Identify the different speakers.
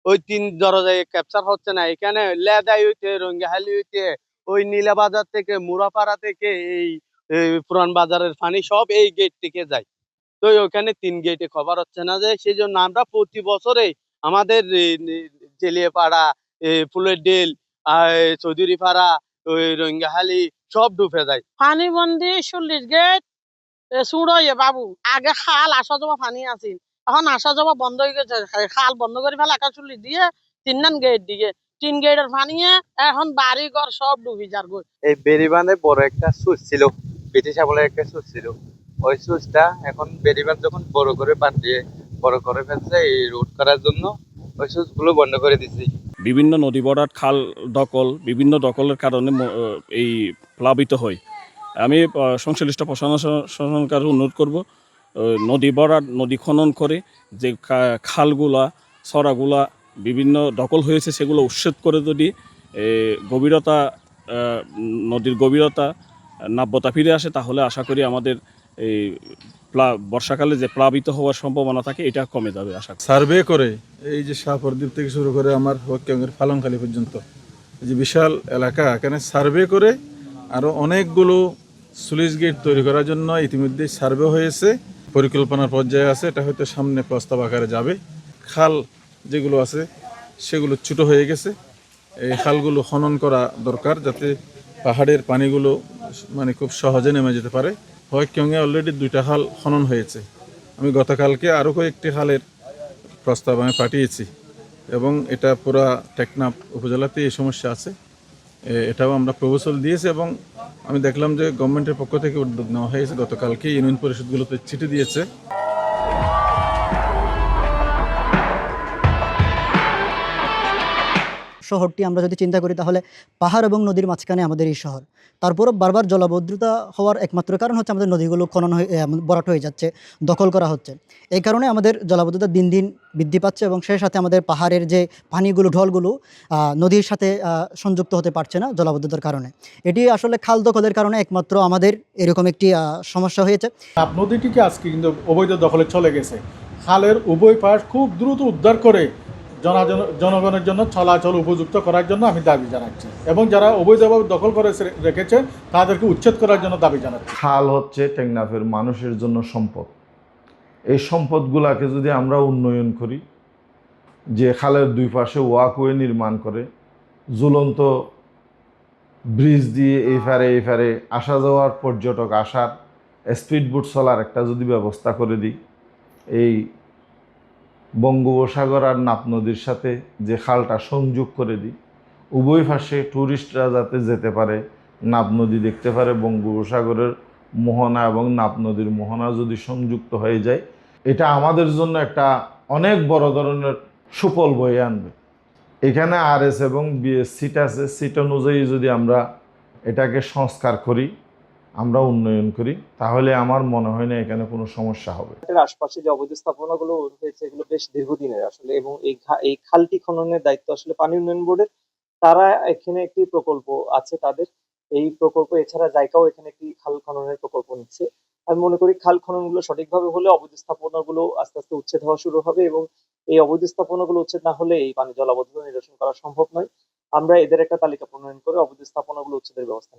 Speaker 1: ওই ৩ দরজায় ক্যাপচার হচ্ছে না। এখানে লেদাই হইতে, রঙ্গিহালি হইতে, ওই নীলাবাজার থেকে, মুড়াপাড়া থেকে এই পুরান বাজারের পানি সব এই গেট থেকে যায়। তো ওখানে ৩ গেটে কভার হচ্ছে না, যে সেজন্য আমরা প্রতি বছরে আমাদের জেলিয়াপাড়া, ফুলের ডেল, চৌধুরীপাড়া, ওই রঙ্গিহালি সব ডুবে যায়।
Speaker 2: পানিবন্দি ৪০ গেট চুড়ইয়ে বাবু। আগে খাল আসা যাওয়া পানি আছিল, এখন আসা যাওয়া বন্ধ হয়ে গেছে। খাল বন্ধ করে ফেলে ৪১ দিয়ে ৩ গেট দিয়ে ৩ গেটের পানিয়ে এখন বাড়ি ঘর সব ডুবি যার গই।
Speaker 3: এই বেড়িবাঁধে বড় একটা সুইচ ছিল, ব্রিটিশ আমলের একটা সুইচ ছিল। ওই সুইচটা এখন বেড়িবাঁধ যখন বড় করে বাঁধিয়ে বড় করে ফেলছে এই রোধ করার জন্য, ওই সুইচ গুলো বন্ধ করে দিচ্ছি।
Speaker 4: বিভিন্ন নদী বরাট খাল দখল, বিভিন্ন দখলের কারণে এই প্লাবিত হয়। আমি সংশ্লিষ্ট প্রশাসনকে অনুরোধ করব, নদী বরাট নদী খনন করে যে খালগুলা সরাগুলা বিভিন্ন দখল হয়েছে সেগুলো উচ্ছেদ করে যদি গভীরতা, নদীর গভীরতা, নাব্যতা ফিরে আসে, তাহলে আশা করি আমাদের এই বর্ষাকালে যে প্লাবিত হওয়ার সম্ভাবনা থাকে এটা কমে যাবে আশা করি।
Speaker 5: সার্ভে করে এই যে শাহপরদ্বীপ থেকে শুরু করে আমার হকিয়াঙ্গের ফালংখালী পর্যন্ত এই যে বিশাল এলাকা, এখানে সার্ভে করে আরও অনেকগুলো স্লুইস গেট তৈরি করার জন্য ইতিমধ্যেই সার্ভে হয়েছে, পরিকল্পনার পর্যায়ে আছে। এটা হয়তো সামনে প্রস্তাব আকারে যাবে। খাল যেগুলো আছে সেগুলো ছোটো হয়ে গেছে, এই খালগুলো খনন করা দরকার যাতে পাহাড়ের পানিগুলো মানে খুব সহজে নেমে যেতে পারে। হকিয়াঙ্গে অলরেডি 2টা খাল খনন হয়েছে। আমি গতকালকে আরও কয়েকটি খালের প্রস্তাব আমি পাঠিয়েছি এবং এটা পুরা টেকনাফ উপজেলাতে এই সমস্যা আছে, এটাও আমরা প্রপোজাল দিয়েছি এবং আমি দেখলাম যে গভর্নমেন্টের পক্ষ থেকে উদ্যোগ নেওয়া হয়েছে। গতকালকে ইউনিয়ন পরিষদগুলোতে চিঠি দিয়েছে।
Speaker 6: শহরটি আমরা যদি চিন্তা করি তাহলে পাহাড় এবং নদীর মাঝখানে আমাদের এই শহর। তারপরও বারবার জলাবদ্ধতা হওয়ার একমাত্র কারণ হচ্ছে আমাদের নদীগুলো খনন হয়ে ভরাট হয়ে যাচ্ছে, দখল করা হচ্ছে। এই কারণে আমাদের জলাবদ্ধতা দিন দিন বৃদ্ধি পাচ্ছে এবং সেই সাথে আমাদের পাহাড়ের যে পানিগুলো, ঢলগুলো নদীর সাথে সংযুক্ত হতে পারছে না জলাবদ্ধতার কারণে। এটি আসলে খাল দখলের কারণে একমাত্র আমাদের এরকম একটি সমস্যা হয়েছে।
Speaker 7: নদীটিকে আজকে কিন্তু অবৈধ দখলে চলে গেছে। খালের উভয় পাশ খুব দ্রুত উদ্ধার করে জনগণের জন্য চলাচল উপযুক্ত করার জন্য আমি দাবি জানাচ্ছি এবং যারা অবৈধভাবে দখল করে রেখেছে তাদেরকে উচ্ছেদ করার জন্য দাবি জানাচ্ছি।
Speaker 8: খাল হচ্ছে টেকনাফের মানুষের জন্য সম্পদ। এই সম্পদগুলোকে যদি আমরা উন্নয়ন করি, যে খালের দুই পাশে ওয়াকওয়ে নির্মাণ করে, ঝুলন্ত ব্রিজ দিয়ে এই ফারে আসা যাওয়ার, পর্যটক আসার, স্পিডবোট চলার একটা যদি ব্যবস্থা করে দিই, এই বঙ্গোপসাগর আর নাপ নদীর সাথে যে খালটা সংযোগ করে দিই, উভয় পাশে ট্যুরিস্টরা যাতে যেতে পারে, নাপ নদী দেখতে পারে, বঙ্গোপসাগরের মোহনা এবং নাপ নদীর মোহনা যদি সংযুক্ত হয়ে যায়, এটা আমাদের জন্য একটা অনেক বড় ধরনের সুফল বয়ে আনবে। এখানে আরএস এবং বিএস সিট আছে, সিট অনুযায়ী যদি আমরা এটাকে সংস্কার করি, আমরা উন্নয়ন করি, তাহলে আমার মনে হয় না এখানে কোনো সমস্যা হবে।
Speaker 9: আশপাশে যে অবৈধ স্থাপনাগুলো হয়েছে এগুলো বেশ দীর্ঘদিনের আসলে, এবং এই খালটি খননের দায়িত্ব আসলে পানি উন্নয়ন বোর্ডের। তারা এখানে একটি প্রকল্প আছে তাদের, এই প্রকল্প এছাড়া জাইকাও এখানে একটি খাল খননের প্রকল্প নিচ্ছে। আমি মনে করি খাল খনন গুলো সঠিকভাবে হলে অবৈধ স্থাপনা গুলো আস্তে আস্তে উচ্ছেদ হওয়া শুরু হবে, এবং এই অবৈধ স্থাপনা গুলো উচ্ছেদ না হলে এই পানি জলাবদ্ধতা নিরসন করা সম্ভব নয়। আমরা এদের একটা তালিকা প্রণয়ন করে অবৈধ স্থাপনা গুলো উচ্ছেদের ব্যবস্থা নেব।